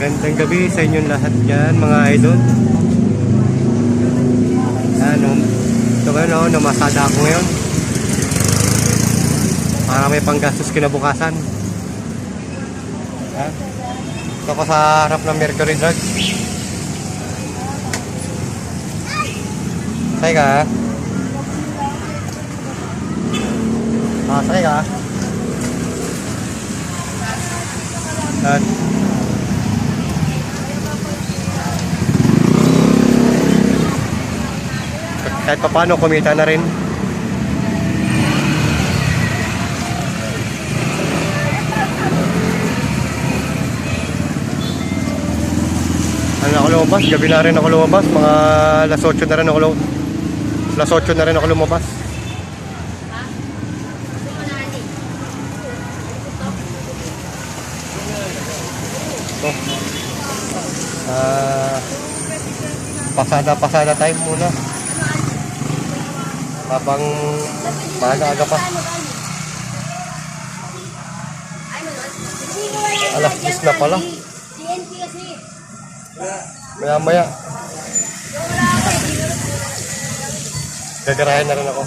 Magandang gabi sa inyong lahat dyan mga idol. Ano, ito kayo namasada ako ngayon para may panggastos kinabukasan. Ito ko sa harap ng Mercury Drug. Say ka? Say ka? Kahit pa paano kumita na rin. Ano ako lumabas? Gabi na rin ako lumabas. Mga alas 8 na rin ako lumabas. So, pasada time muna. Habang maaga-aga pa. Alas 10 na pala. Maya-maya. Gagarahin na rin ako.